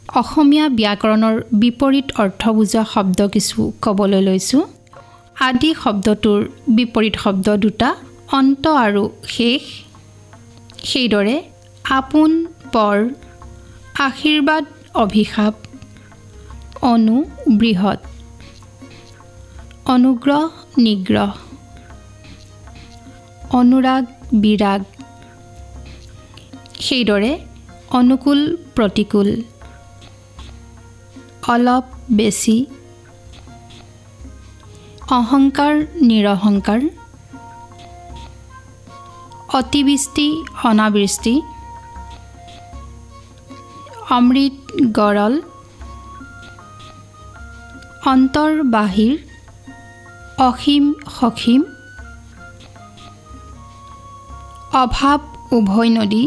অসমীয়া ব্যাকৰণৰ বিপৰীত অৰ্থ বুজা শব্দ কিছু ক'বলৈ লৈছোঁ। আদি শব্দটোৰ বিপৰীত শব্দ দুটা অন্ত আৰু শেষ। সেইদৰে আপোন, পৰ, আশীৰ্বাদ, অভিশাপ, অনু, বৃহৎ, অনুগ্ৰহ, নিগ্ৰহ, অনুৰাগ, বিৰাগ। সেইদৰে অনুকূল, প্ৰতিকূল, অলপ, বেছি, অহংকাৰ, নিৰহংকাৰ, অতিবৃষ্টি, অনাবৃষ্টি, অমৃত, গৰল, অন্তৰ, বাহিৰ, অসীম, সসীম, অভাৱ, উভৈনদী।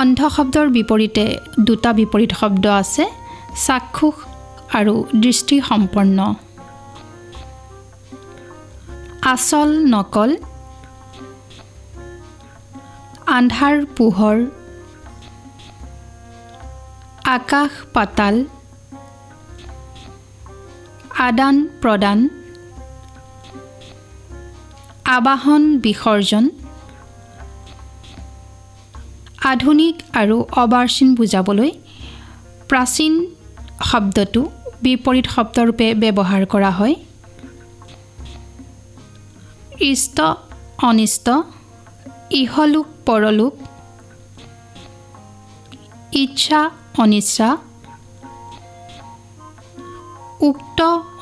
অন্ধ শব্দৰ বিপৰীতে দুটা বিপৰীত শব্দ আছে, চাক্ষুষ আৰু দৃষ্টিসম্পন্ন। আচল, নকল, আন্ধাৰ, পোহৰ, আকাশ, পাতাল, আদান, প্ৰদান, আবাহন, বিসৰ্জন। আধুনিক আৰু অবাৰ্চিন বুজাবলৈ প্ৰাচীন শব্দটো বিপৰীত শব্দৰূপে ব্যৱহাৰ কৰা হয়। ইষ্ট, অনিষ্ট, ইহলোক, পৰলোক, ইচ্ছা, অনিচ্ছা, উক্ত,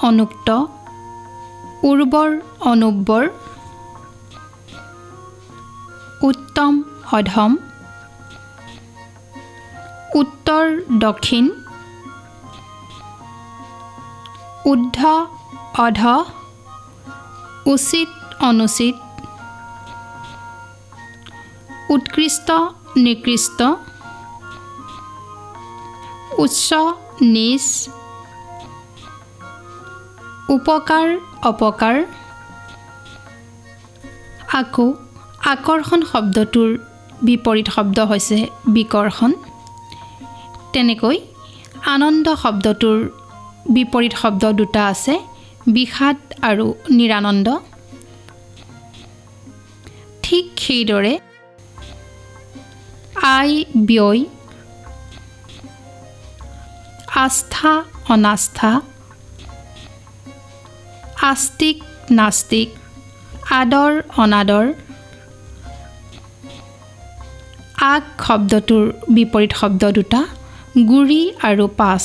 অনুক্ত, উৰ্বৰ, অনুৰ্বৰ, উত্তম, অধম, উত্তৰ, দক্ষিণ, ঊৰ্ধ্ব, অধ, উচিত, অনুচিত, উৎকৃষ্ট, নিকৃষ্ট, উচ্চ, নীচ, উপকাৰ, অপকাৰ। আকৌ আকৰ্ষণ শব্দটোৰ বিপৰীত শব্দ হৈছে বিকৰ্ষণ। তেনেকৈ আনন্দ শব্দটোৰ বিপৰীত শব্দ দুটা আছে, বিষাদ আৰু নিৰানন্দ। ঠিক সেইদৰে আয়, ব্যয়, আস্থা, অনাস্থা, আস্তিক, নাস্তিক, আদৰ, অনাদৰ। আগ শব্দটোৰ বিপৰীত শব্দ দুটা, গুৰি আৰু পাছ।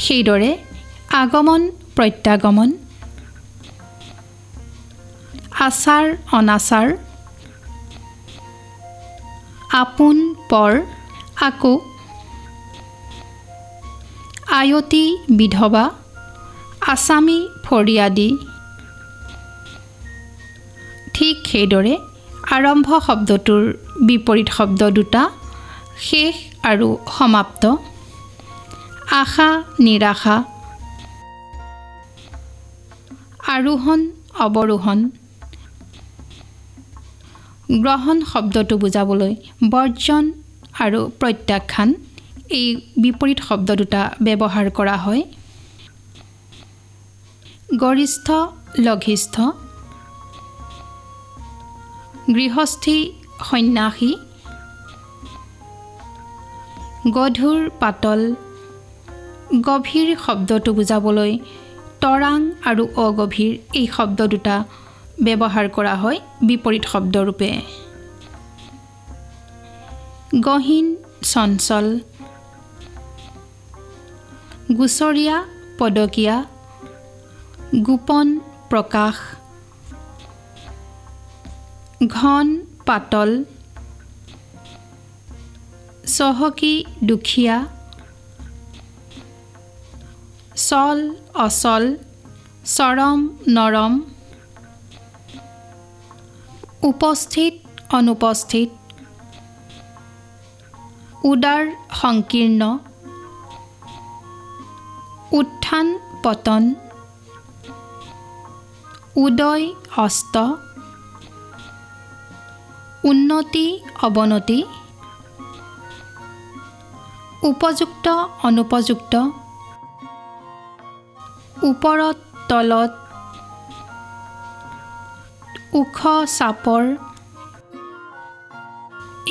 সেইদৰে আগমন, প্ৰত্যাগমন, আচাৰ, অনাচাৰ, আপোন, পৰ। আকৌ আয়তী, বিধৱা, আছামী, ফৰিয়াদী। ঠিক সেইদৰে আৰম্ভ শব্দটোৰ বিপৰীত শব্দ দুটা, শেষ আৰু সমাপ্ত, আশা, নিৰাশা, আৰোহণ, অৱৰোহণ। গ্ৰহণ শব্দটো বুজাবলৈ বৰ্জন আৰু প্ৰত্যাখ্যান এই বিপৰীত শব্দ দুটা ব্যৱহাৰ কৰা হয়। গৰিষ্ঠ, লঘিষ্ঠ, গৃহস্থী, সন্ন্যাসী, গধুৰ, পাতল। গভীৰ শব্দটো বুজাবলৈ তৰাং আৰু অগভীৰ এই শব্দ দুটা ব্যৱহাৰ কৰা হয় বিপৰীত শব্দৰূপে। গহীন, চঞ্চল, গুচৰীয়া, পদকীয়া, গোপন, প্ৰকাশ, ঘন, পাতল, চহকী, দুখীয়া, চল, অচল, চৰম, নৰম, উপস্থিত, অনুপস্থিত, উদাৰ, সংকীৰ্ণ, উত্থান, পতন, উদয়, অস্ত, উন্নতি, অৱনতি, উপযুক্ত অনুপযুক্ত, ওপৰত তলত, ওখ চাপৰ,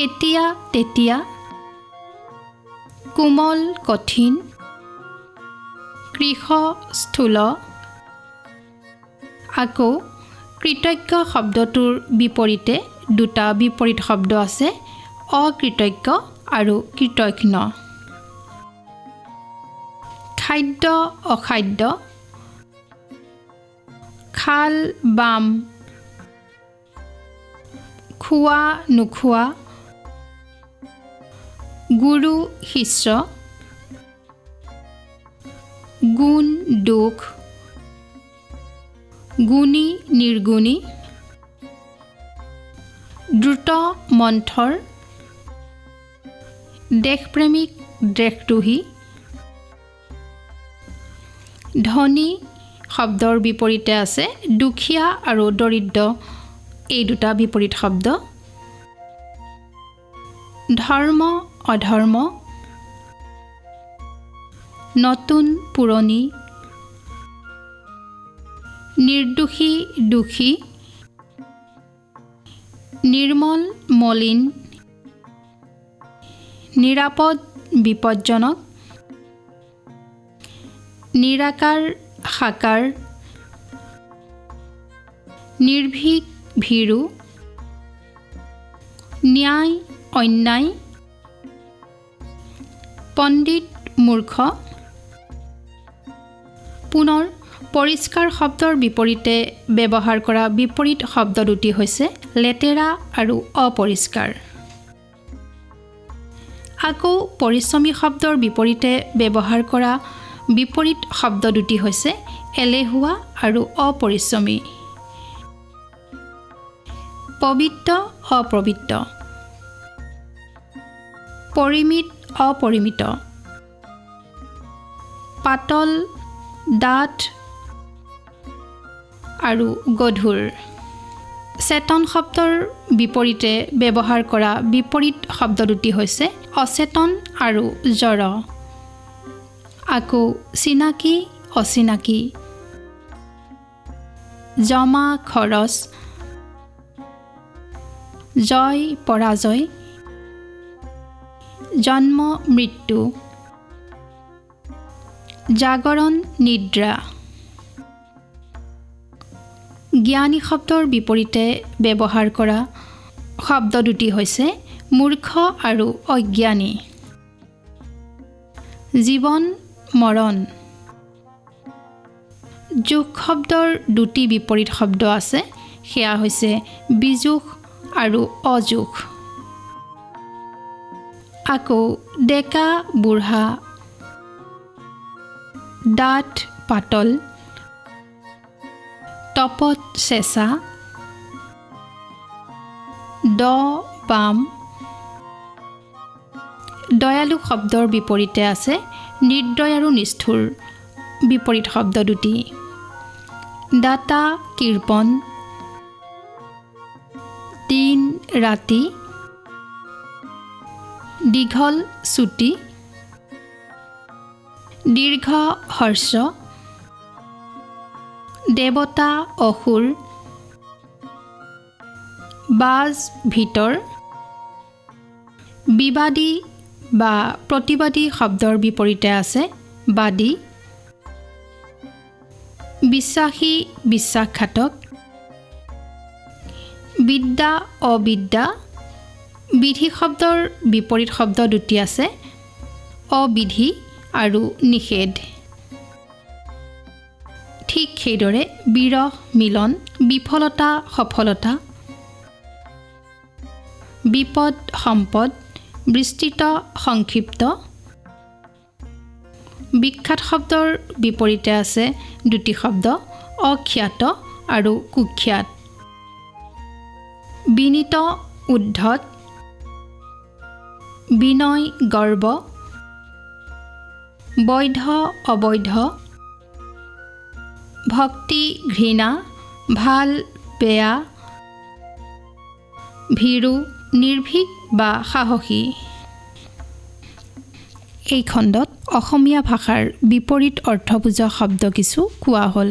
এতিয়া তেতিয়া, কোমল কঠিন, কৃশ স্থূল। আকৌ কৃতজ্ঞ শব্দটোৰ বিপৰীতে দুটা বিপৰীত শব্দ আছে, অকৃতজ্ঞ আৰু কৃতঘ্ন। খাদ্য অখাদ্য, খাল বাম, খোৱা নোখোৱা, গুৰু শিষ্য, গুণ দুখ, গুণী নিৰ্গুণী, দ্ৰুত মন্থৰ, দেশপ্ৰেমিক দেশদ্ৰোহী। ধনী শব্দৰ বিপৰীতে আছে দুখীয়া আৰু দৰিদ্ৰ, এই দুটা বিপৰীত শব্দ। ধৰ্ম অধৰ্ম, নতুন পুৰণি, নিৰ্দোষী দোষী, নিৰ্মল মলিন, নিৰাপদ বিপদজনক, নিৰাকাৰ সাকাৰ, নিৰ্ভীক ভীৰু, ন্যায় অন্যায়, পণ্ডিত মূৰ্খ। পুনৰ পৰিষ্কাৰ শব্দৰ বিপৰীতে ব্যৱহাৰ কৰা বিপৰীত শব্দ দুটি হৈছে লেতেৰা আৰু অপৰিষ্কাৰ। আকৌ পৰিশ্ৰমী শব্দৰ বিপৰীতে ব্যৱহাৰ কৰা বিপৰীত শব্দ দুটি হৈছে এলেহুৱা আৰু অপৰিশ্ৰমী। পবিত্ৰ অপবিত্ৰ, পৰিমিত অপৰিমিত, পাতল ডাঠ আৰু গধুৰ। চেতন শব্দৰ বিপৰীতে ব্যৱহাৰ কৰা বিপৰীত শব্দ দুটি হৈছে অচেতন আৰু জড়। আকৌ চিনাকি অচিনাকি, জমা খৰচ, জয় পৰাজয়, জন্ম মৃত্যু, জাগৰণ নিদ্ৰা। জ্ঞানী শব্দৰ বিপৰীতে ব্যৱহাৰ কৰা শব্দ দুটি হৈছে মূৰ্খ আৰু অজ্ঞানী। জীৱন মৰণ। যোগ শব্দৰ দুটি বিপৰীত শব্দ আছে, সেয়া হৈছে বিযোগ আৰু অযোগ। আকৌ ডেকা বুঢ়া, ডাঠ পাতল, তপত চেঁচা, দ বাম। দয়ালু শব্দৰ বিপৰীতে আছে নিৰ্দয় আৰু নিষ্ঠুৰ, বিপৰীত শব্দ দুটি। দাতা কৃপণ, দিন ৰাতি, দীঘল চুটি, দীৰ্ঘ হৰ্ষ, দেৱতা অসুৰ, বাজ ভিতৰ। বিবাদী বা প্ৰতিবাদী শব্দৰ বিপৰীতে আছে বাদী। বিশ্বাসী বিশ্বাসঘাতক, বিদ্যা অবিদ্যা। বিধি শব্দৰ বিপৰীত শব্দ দুটি আছে অবিধি আৰু নিষেধ। ঠিক সেইদৰে বিৰহ মিলন, বিফলতা সফলতা, বিপদ সম্পদ, বিস্তৃত সংক্ষিপ্ত। বিখ্যাত শব্দৰ বিপৰীতে আছে দুটি শব্দ অখ্যাত আৰু কুখ্যাত। বিনীত উদ্ধত, বিনয় গৰ্ব, বৈধ অবৈধ, ভক্তি ঘৃণা, ভাল বেয়া, ভীৰু নিৰ্ভীক বা সাহসী। এই খণ্ডত অসমীয়া ভাষাৰ বিপৰীত অৰ্থ বুজা শব্দ কিছু কোৱা হ'ল।